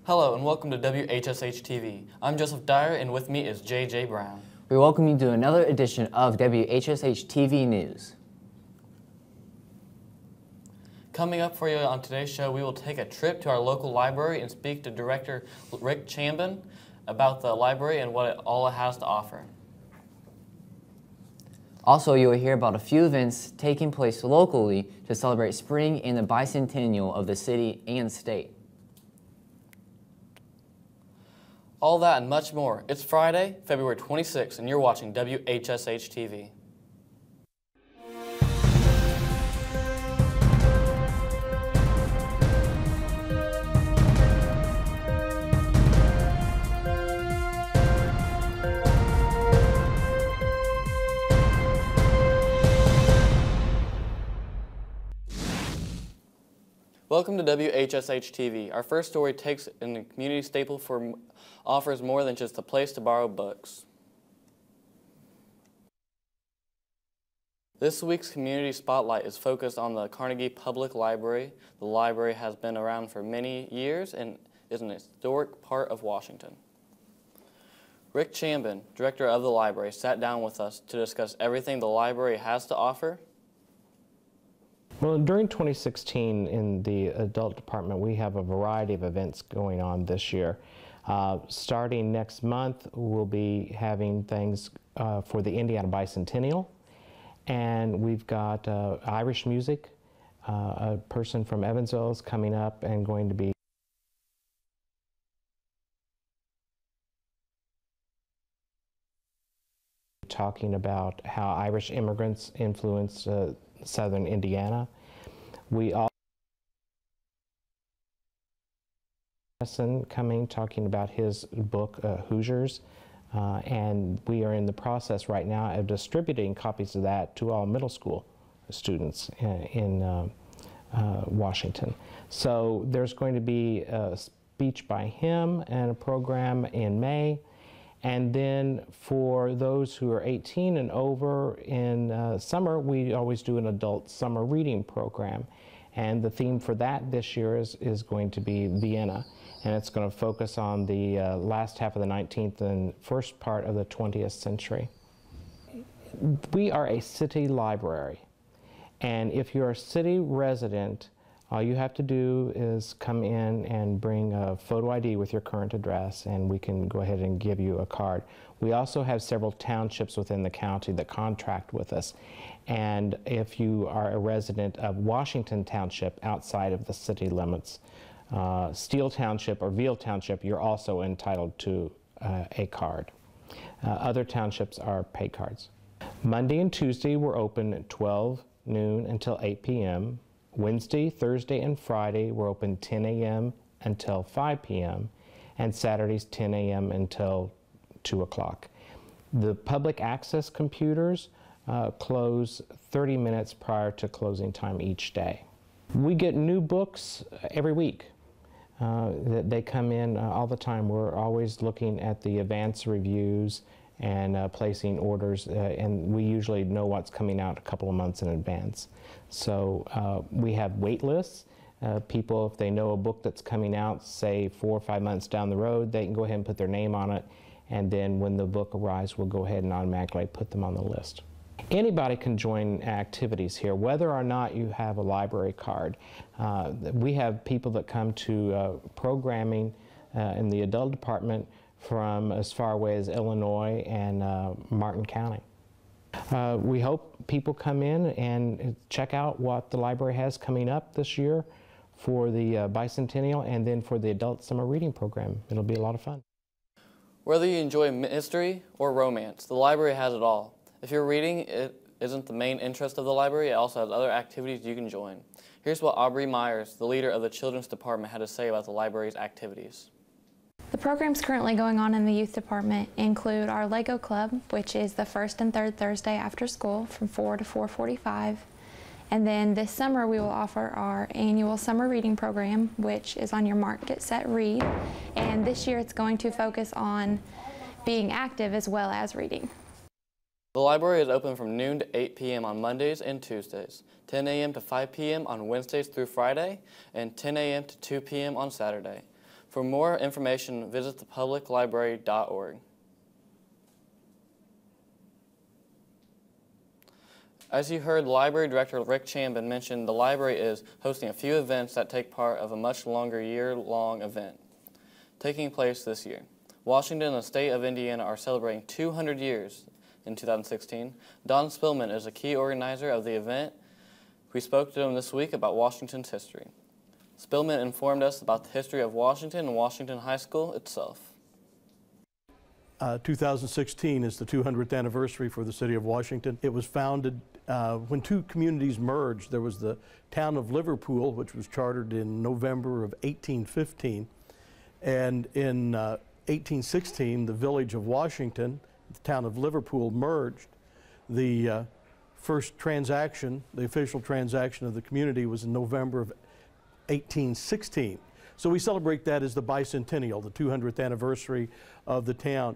Hello and welcome to WHSH TV. I'm Joseph Dyer and with me is J.J. Brown. We welcome you to another edition of WHSH TV News. Coming up for you on today's show, we will take a trip to our local library and speak to Director Rick Chambin about the library and what all it has to offer. Also, you will hear about a few events taking place locally to celebrate spring and the bicentennial of the city and state. All that and much more. It's Friday, February 26th, and you're watching WHSH TV. Welcome to WHSH TV. Our first story takes in a community staple offers more than just a place to borrow books. This week's Community Spotlight is focused on the Carnegie Public Library. The library has been around for many years and is an historic part of Washington. Rick Chambin, director of the library, sat down with us to discuss everything the library has to offer. Well, during 2016 in the adult department, we have a variety of events going on this year. Starting next month, we'll be having things for the Indiana Bicentennial, and we've got Irish music. A person from Evansville is coming up and going to be talking about how Irish immigrants influenced southern Indiana. We also coming talking about his book Hoosiers, and we are in the process right now of distributing copies of that to all middle school students in Washington. So there's going to be a speech by him and a program in May. And then for those who are 18 and over in summer, we always do an adult summer reading program. And the theme for that this year is going to be Vienna. And it's going to focus on the last half of the 19th and first part of the 20th century. We are a city library. And if you're a city resident, all you have to do is come in and bring a photo ID with your current address, and we can go ahead and give you a card. We also have several townships within the county that contract with us. And if you are a resident of Washington Township outside of the city limits, Steele Township or Veal Township, you're also entitled to a card. Other townships are pay cards. Monday and Tuesday we're open at 12 noon until 8 p.m. Wednesday, Thursday, and Friday we're open 10 a.m. until 5 p.m. and Saturdays 10 a.m. until 2 o'clock. The public access computers close 30 minutes prior to closing time each day. We get new books every week. They come in all the time. We're always looking at the advance reviews and placing orders, and we usually know what's coming out a couple of months in advance. So we have wait lists. People, if they know a book that's coming out, say 4 or 5 months down the road, they can go ahead and put their name on it, and then when the book arrives, we'll go ahead and automatically put them on the list. Anybody can join activities here, whether or not you have a library card. We have people that come to programming in the adult department from as far away as Illinois and Martin County. We hope people come in and check out what the library has coming up this year for the bicentennial and then for the adult summer reading program. It'll be a lot of fun. Whether you enjoy mystery or romance, the library has it all. If your reading isn't the main interest of the library, it also has other activities you can join. Here's what Aubrey Myers, the leader of the children's department, had to say about the library's activities. The programs currently going on in the youth department include our Lego Club, which is the first and third Thursday after school from 4 to 4:45. And then this summer we will offer our annual summer reading program, which is on your mark, get set, read. And this year it's going to focus on being active as well as reading. The library is open from noon to 8 p.m. on Mondays and Tuesdays, 10 a.m. to 5 p.m. on Wednesdays through Friday, and 10 a.m. to 2 p.m. on Saturday. For more information, visit thepubliclibrary.org. As you heard, Library Director Rick Chambin mention, the library is hosting a few events that take part of a much longer year-long event taking place this year. Washington and the state of Indiana are celebrating 200 years in 2016. Don Spillman is a key organizer of the event. We spoke to him this week about Washington's history. Spillman informed us about the history of Washington and Washington High School itself. 2016 is the 200th anniversary for the city of Washington. It was founded when two communities merged. There was the town of Liverpool, which was chartered in November of 1815, and in 1816 the village of Washington, the town of Liverpool, merged. The first transaction, the official transaction of the community, was in November of 1816. So we celebrate that as the bicentennial, the 200th anniversary of the town.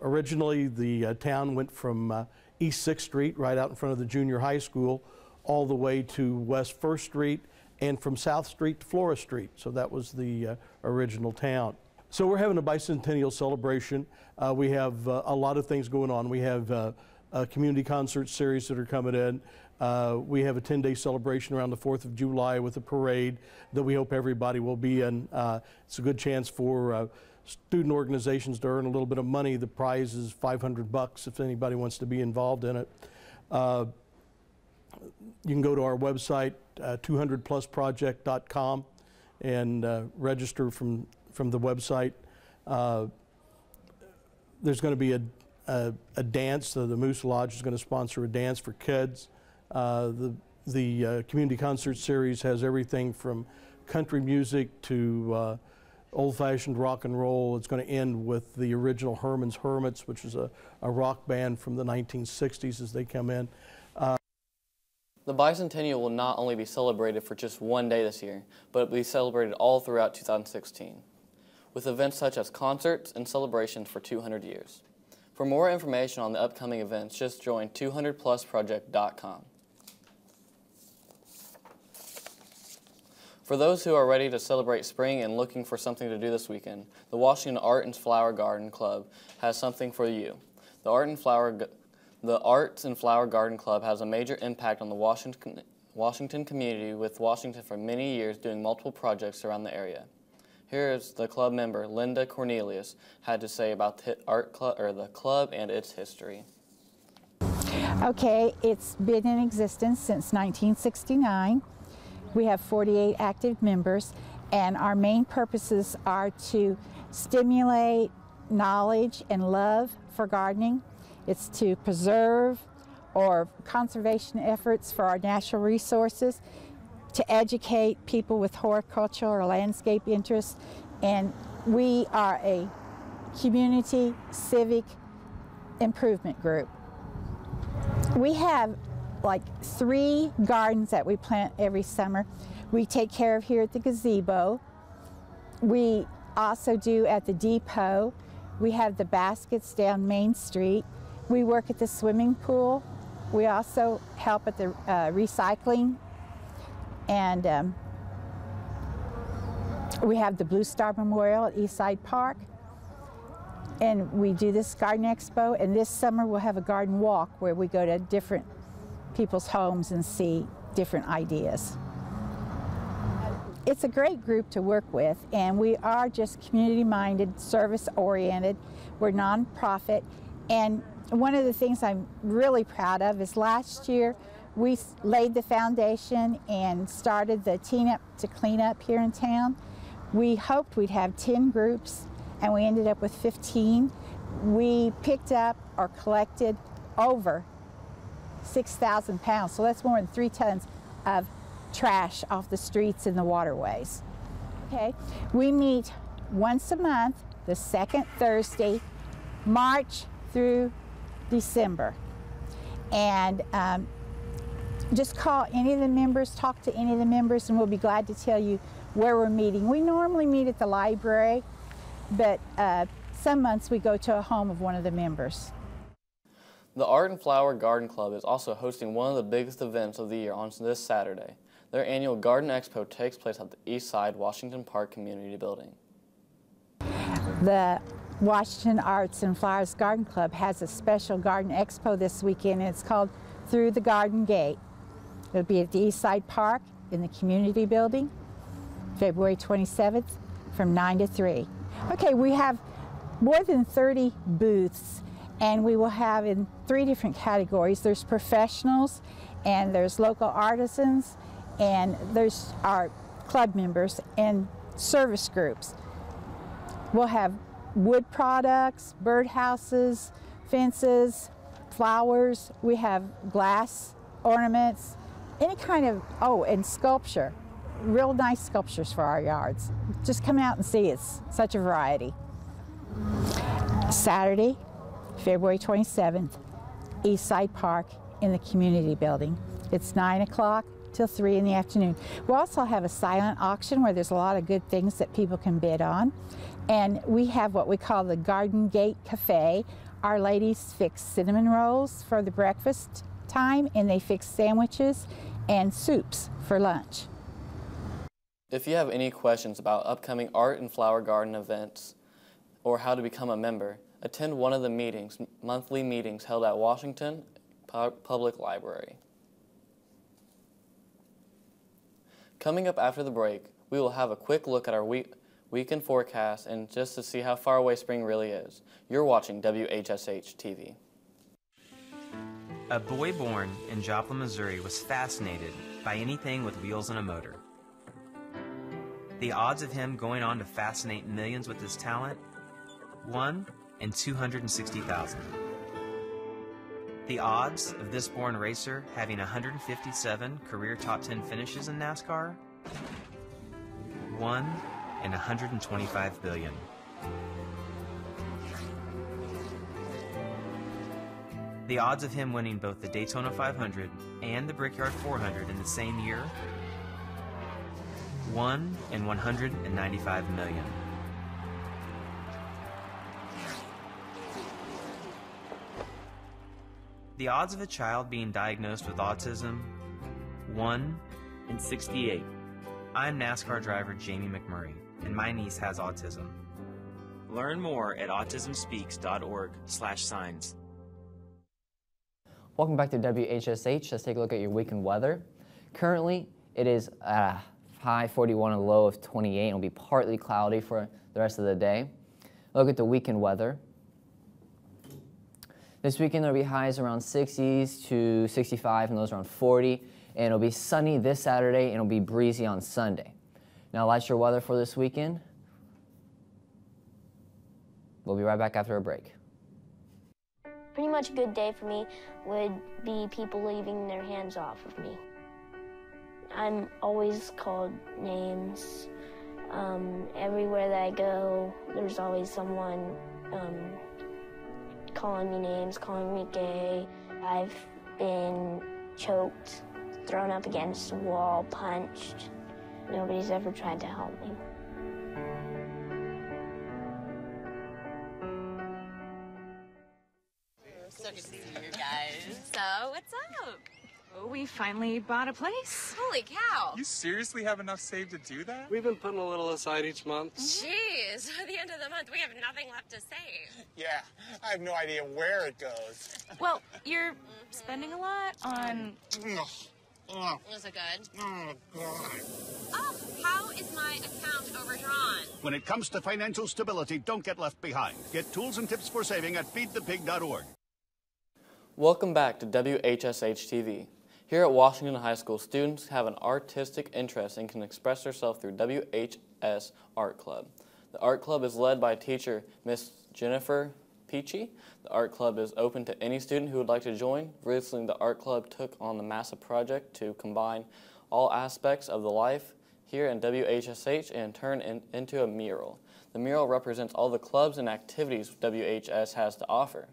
Originally, the town went from East 6th Street, right out in front of the junior high school, all the way to West 1st Street, and from South Street to Flora Street. So that was the original town. So we're having a bicentennial celebration. We have a lot of things going on. We have a community concert series that are coming in. We have a 10-day celebration around the 4th of July with a parade that we hope everybody will be in. It's a good chance for student organizations to earn a little bit of money. The prize is $500 if anybody wants to be involved in it. You can go to our website, 200plusproject.com, and register from the website. There's going to be a dance. The Moose Lodge is going to sponsor a dance for kids. The community concert series has everything from country music to old-fashioned rock and roll. It's going to end with the original Herman's Hermits, which is a rock band from the 1960s as they come in. The bicentennial will not only be celebrated for just one day this year, but it will be celebrated all throughout 2016, with events such as concerts and celebrations for 200 years. For more information on the upcoming events, just join 200plusproject.com. For those who are ready to celebrate spring and looking for something to do this weekend, the Washington Art and Flower Garden Club has something for you. The Arts and Flower Garden Club has a major impact on the Washington community, with Washington for many years doing multiple projects around the area. Here is the club member, Linda Cornelius, had to say about the club and its history. Okay, it's been in existence since 1969. We have 48 active members, and our main purposes are to stimulate knowledge and love for gardening. It's to preserve or conservation efforts for our natural resources, to educate people with horticultural or landscape interests, and we are a community civic improvement group. We have like 3 gardens that we plant every summer. We take care of here at the gazebo. We also do at the depot. We have the baskets down Main Street. We work at the swimming pool. We also help at the recycling. And we have the Blue Star Memorial at Eastside Park. And we do this garden expo, and this summer we'll have a garden walk where we go to different people's homes and see different ideas. It's a great group to work with, and we are just community-minded, service-oriented. We're nonprofit, and one of the things I'm really proud of is last year we laid the foundation and started the Teen Up to Clean Up here in town. We hoped we'd have 10 groups, and we ended up with 15. We picked up or collected over 6,000 pounds, so that's more than 3 tons of trash off the streets and the waterways. Okay, we meet once a month, the second Thursday, March through December. And just call any of the members, talk to any of the members, and we'll be glad to tell you where we're meeting. We normally meet at the library, but some months we go to a home of one of the members. The Art and Flower Garden Club is also hosting one of the biggest events of the year on this Saturday. Their annual Garden Expo takes place at the East Side Washington Park Community Building. The Washington Arts and Flowers Garden Club has a special Garden Expo this weekend, and it's called Through the Garden Gate. It'll be at the East Side Park in the Community Building, February 27th from 9 to 3. Okay, we have more than 30 booths, and we will have in 3 different categories. There's professionals, and there's local artisans, and there's our club members and service groups. We'll have wood products, birdhouses, fences, flowers. We have glass ornaments, any kind of, and sculpture. Real nice sculptures for our yards. Just come out and see, it's such a variety. Saturday, February 27th, East Side Park in the Community Building. It's 9 o'clock till 3 in the afternoon. We'll also have a silent auction where there's a lot of good things that people can bid on. And we have what we call the Garden Gate Cafe. Our ladies fix cinnamon rolls for the breakfast time, and they fix sandwiches and soups for lunch. If you have any questions about upcoming art and flower garden events or how to become a member, attend one of the monthly meetings held at Washington Public Library. Coming up after the break, we will have a quick look at our weekend forecast and just to see how far away spring really is. You're watching WHSH TV. A boy born in Joplin, Missouri was fascinated by anything with wheels and a motor. The odds of him going on to fascinate millions with his talent? 1 in 260,000. The odds of this born racer having 157 career top 10 finishes in NASCAR? 1 in 125 billion. The odds of him winning both the Daytona 500 and the Brickyard 400 in the same year? 1 in 195 million. The odds of a child being diagnosed with autism? 1 in 68. I'm NASCAR driver Jamie McMurray, and my niece has autism. Learn more at autismspeaks.org/signs. Welcome back to WHSH. Let's take a look at your weekend weather. Currently, it is high 41 and a low of 28. It'll be partly cloudy for the rest of the day. Look at the weekend weather. This weekend there'll be highs around 60s to 65 and those around 40. And it'll be sunny this Saturday and it'll be breezy on Sunday. Now that's your weather for this weekend. We'll be right back after a break. Pretty much a good day for me would be people leaving their hands off of me. I'm always called names. Everywhere that I go, there's always someone calling me names, calling me gay. I've been choked, thrown up against a wall, punched. Nobody's ever tried to help me. So good to see you guys. So, what's up? Oh, we finally bought a place. Holy cow. You seriously have enough saved to do that? We've been putting a little aside each month. Jeez, at the end of the month, we have nothing left to save. Yeah, I have no idea where it goes. Well, you're spending a lot on... Is it good? Oh, God. Oh, how is my account overdrawn? When it comes to financial stability, don't get left behind. Get tools and tips for saving at feedthepig.org. Welcome back to WHSH TV. Here at Washington High School, students have an artistic interest and can express themselves through WHS Art Club. The Art Club is led by teacher Miss Jennifer Peachy. The Art Club is open to any student who would like to join. Recently, the Art Club took on the massive project to combine all aspects of the life here in WHSH and turn into a mural. The mural represents all the clubs and activities WHS has to offer.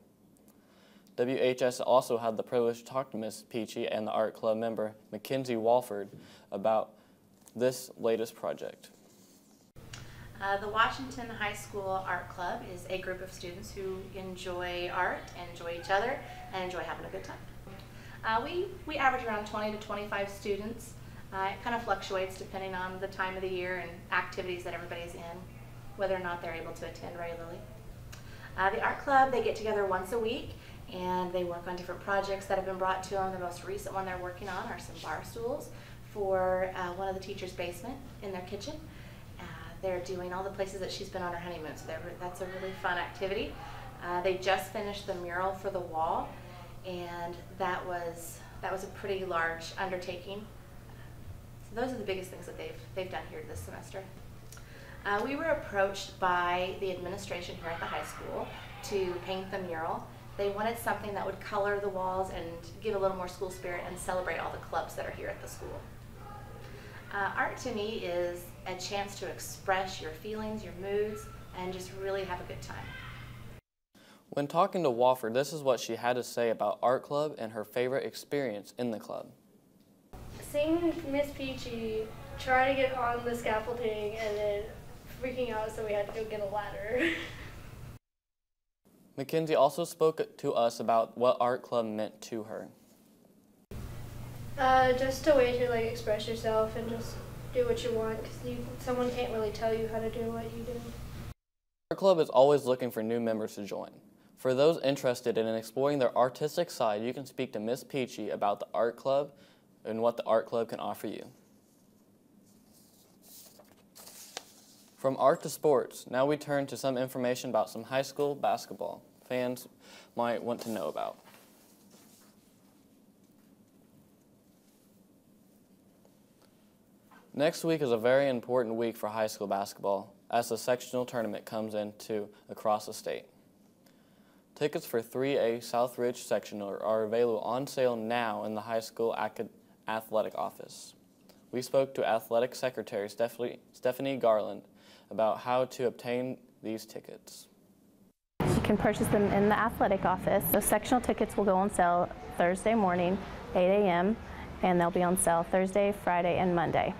WHS also had the privilege to talk to Ms. Peachy and the Art Club member, Mackenzie Walford, about this latest project. The Washington High School Art Club is a group of students who enjoy art and enjoy each other and enjoy having a good time. We average around 20 to 25 students. It kind of fluctuates depending on the time of the year and activities that everybody's in, whether or not they're able to attend regularly. The art club, they get together once a week and they work on different projects that have been brought to them. The most recent one they're working on are some bar stools for one of the teachers' basement in their kitchen. They're doing all the places that she's been on her honeymoon, so that's a really fun activity. They just finished the mural for the wall, and that was a pretty large undertaking. So those are the biggest things that they've done here this semester. We were approached by the administration here at the high school to paint the mural. They wanted something that would color the walls and give a little more school spirit and celebrate all the clubs that are here at the school. Art to me is a chance to express your feelings, your moods, and just really have a good time. When talking to Wofford, this is what she had to say about art club and her favorite experience in the club. Seeing Miss Peachy try to get on the scaffolding and then freaking out, so we had to go get a ladder. Mackenzie also spoke to us about what art club meant to her. Just a way to like express yourself and just do what you want, because someone can't really tell you how to do what you do. Art club is always looking for new members to join. For those interested in exploring their artistic side, you can speak to Miss Peachy about the art club and what the art club can offer you. From art to sports, now we turn to some information about some high school basketball fans might want to know about. Next week is a very important week for high school basketball as the sectional tournament comes into across the state. Tickets for 3A Southridge sectional are available on sale now in the high school athletic office. We spoke to athletic secretary Stephanie Garland about how to obtain these tickets. You can purchase them in the athletic office. The sectional tickets will go on sale Thursday morning, 8 a.m., and they'll be on sale Thursday, Friday, and Monday.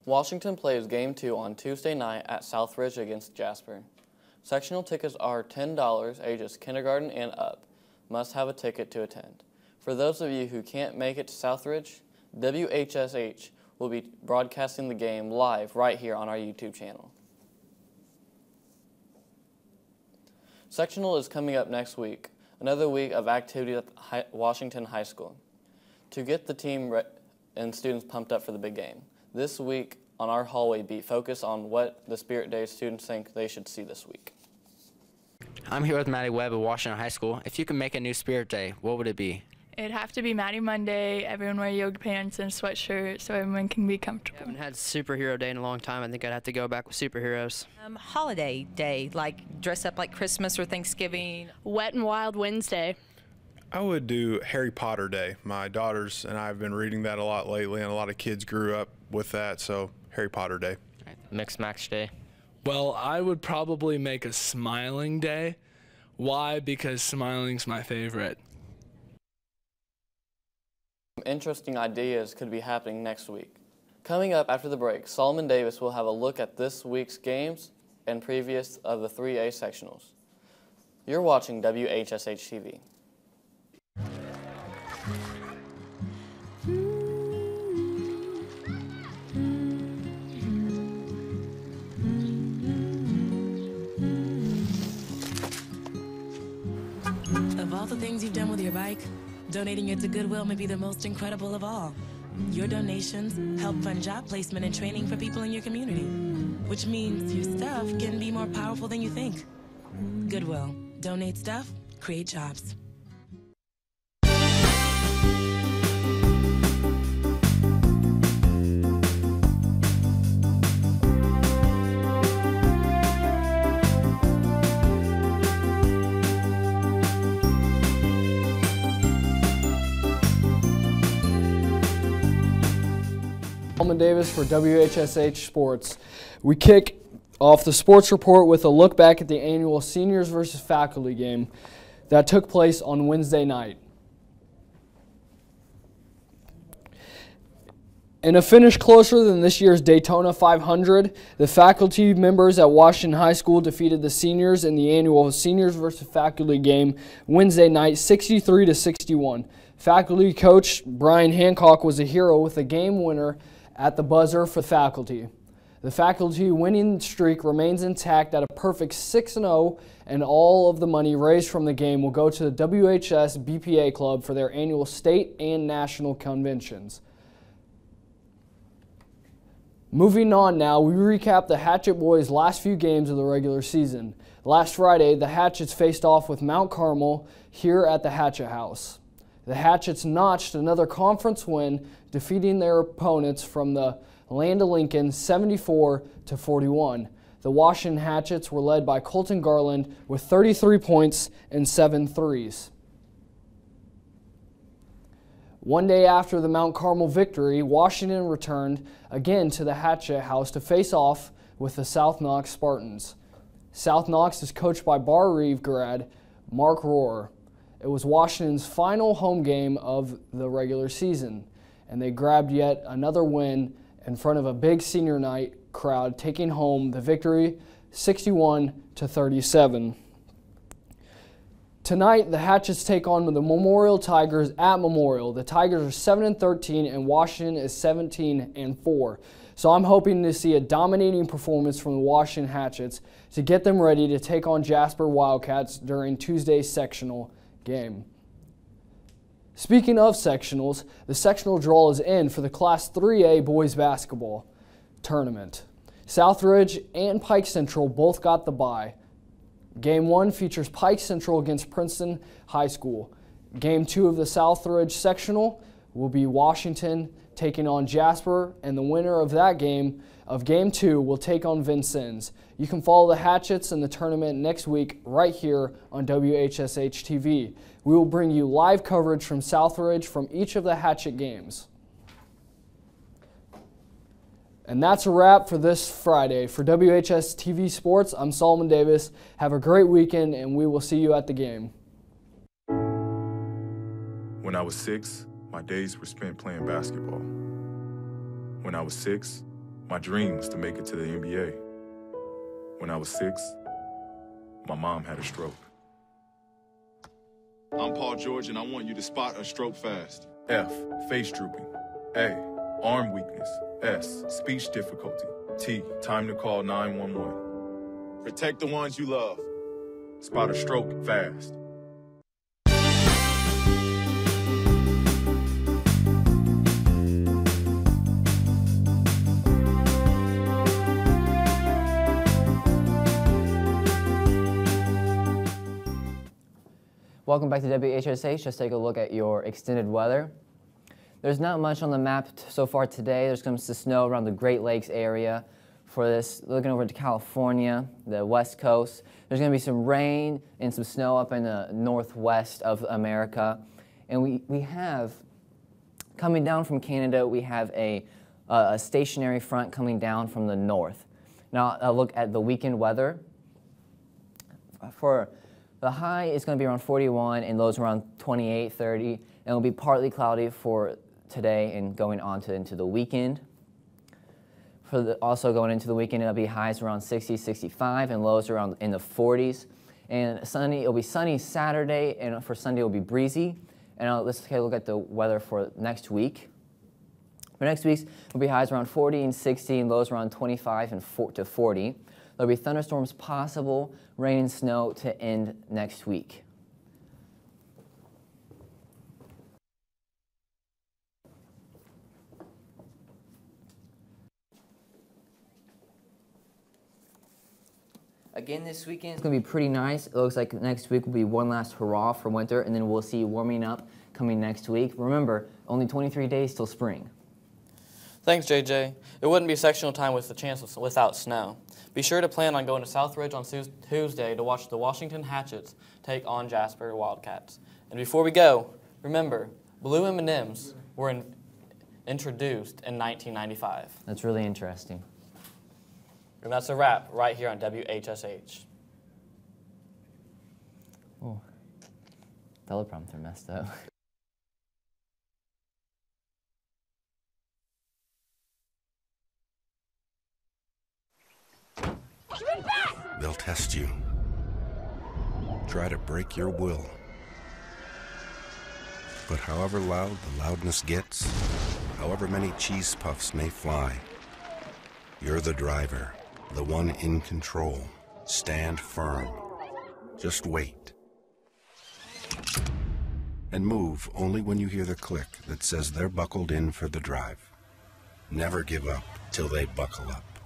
Washington plays Game 2 on Tuesday night at Southridge against Jasper. Sectional tickets are $10, ages kindergarten and up. Must have a ticket to attend. For those of you who can't make it to Southridge, WHSH will be broadcasting the game live right here on our YouTube channel. Sectional is coming up next week, another week of activity at Washington High School. To get the team and students pumped up for the big game, this week on our hallway beat, focus on what the Spirit Day students think they should see this week. I'm here with Maddie Webb of Washington High School. If you could make a new Spirit Day, what would it be? It'd have to be Maddie Monday, everyone wear yoga pants and a sweatshirt so everyone can be comfortable. I haven't had Superhero Day in a long time. I think I'd have to go back with superheroes. Holiday day, like dress up like Christmas or Thanksgiving. Wet and Wild Wednesday. I would do Harry Potter Day. My daughters and I have been reading that a lot lately, and a lot of kids grew up with that, so Harry Potter Day. Mixed Match Day. Well, I would probably make a Smiling Day. Why? Because smiling's my favorite. Interesting ideas could be happening next week. Coming up after the break, Solomon Davis will have a look at this week's games and previews of the 3A sectionals. You're watching WHSH TV. Of all the things you've done with your bike, donating it to Goodwill may be the most incredible of all. Your donations help fund job placement and training for people in your community, which means your stuff can be more powerful than you think. Goodwill. Donate stuff, create jobs. Solomon Davis for WHSH Sports. We kick off the sports report with a look back at the annual Seniors versus Faculty game that took place on Wednesday night. In a finish closer than this year's Daytona 500, the faculty members at Washington High School defeated the seniors in the annual Seniors versus Faculty game Wednesday night 63-61. Faculty coach Brian Hancock was a hero with a game winner at the buzzer for the faculty. The faculty winning streak remains intact at a perfect 6-0, and all of the money raised from the game will go to the WHS BPA Club for their annual state and national conventions. Moving on now, we recap the Hatchet boys' last few games of the regular season. Last Friday, the Hatchets faced off with Mount Carmel here at the Hatchet House. The Hatchets notched another conference win, defeating their opponents from the Land of Lincoln 74-41. The Washington Hatchets were led by Colton Garland with 33 points and 7 threes. One day after the Mount Carmel victory, Washington returned again to the Hatchet House to face off with the South Knox Spartans. South Knox is coached by Bar Reeve grad Mark Rohr. It was Washington's final home game of the regular season, and they grabbed yet another win in front of a big senior night crowd, taking home the victory 61-37. Tonight, the Hatchets take on the Memorial Tigers at Memorial. The Tigers are 7-13 and Washington is 17-4. So I'm hoping to see a dominating performance from the Washington Hatchets to get them ready to take on Jasper Wildcats during Tuesday's sectional game. Speaking of sectionals, the sectional draw is in for the Class 3A boys basketball tournament. Southridge and Pike Central both got the bye. Game 1 features Pike Central against Princeton High School. Game 2 of the Southridge sectional will be Washington taking on Jasper, and the winner of that game, of Game 2, will take on Vincennes. You can follow the Hatchets in the tournament next week right here on WHSH TV. We will bring you live coverage from Southridge from each of the Hatchet games. And that's a wrap for this Friday. For WHS TV Sports, I'm Solomon Davis. Have a great weekend, and we will see you at the game. When I was 6, my days were spent playing basketball. When I was 6, my dream was to make it to the NBA. When I was 6, my mom had a stroke. I'm Paul George, and I want you to spot a stroke fast. F, face drooping. A, arm weakness. S, speech difficulty. T, time to call 911. Protect the ones you love. Spot a stroke fast. Welcome back to WHSH. Let's take a look at your extended weather. There's not much on the map so far today. There's going to be some snow around the Great Lakes area. For this, looking over to California, the West Coast, there's going to be some rain and some snow up in the northwest of America. And we have, coming down from Canada, we have a stationary front coming down from the north. Now, I'll look at the weekend weather. For the high is going to be around 41 and lows around 28, 30. And it'll be partly cloudy for today and going on into the weekend. Also going into the weekend, it'll be highs around 60, 65 and lows around in the 40s. And sunny, it'll be sunny Saturday, and for Sunday it'll be breezy. And let's take a look at the weather for next week. For next week, it'll be highs around 40 and 60 and lows around 25 and 40. There'll be thunderstorms possible, rain and snow to end next week. Again, this weekend it's going to be pretty nice. It looks like next week will be one last hurrah for winter, and then we'll see warming up coming next week. Remember, only 23 days till spring. Thanks, JJ. It wouldn't be sectional time with the chance without snow. Be sure to plan on going to Southridge on Tuesday to watch the Washington Hatchets take on Jasper Wildcats. And before we go, remember, blue M&Ms were introduced in 1995. That's really interesting. And that's a wrap right here on WHSH. Oh, teleprompter messed up. They'll test you. Try to break your will. But however loud the loudness gets, however many cheese puffs may fly, you're the driver, the one in control. Stand firm. Just wait. And move only when you hear the click that says they're buckled in for the drive. Never give up till they buckle up.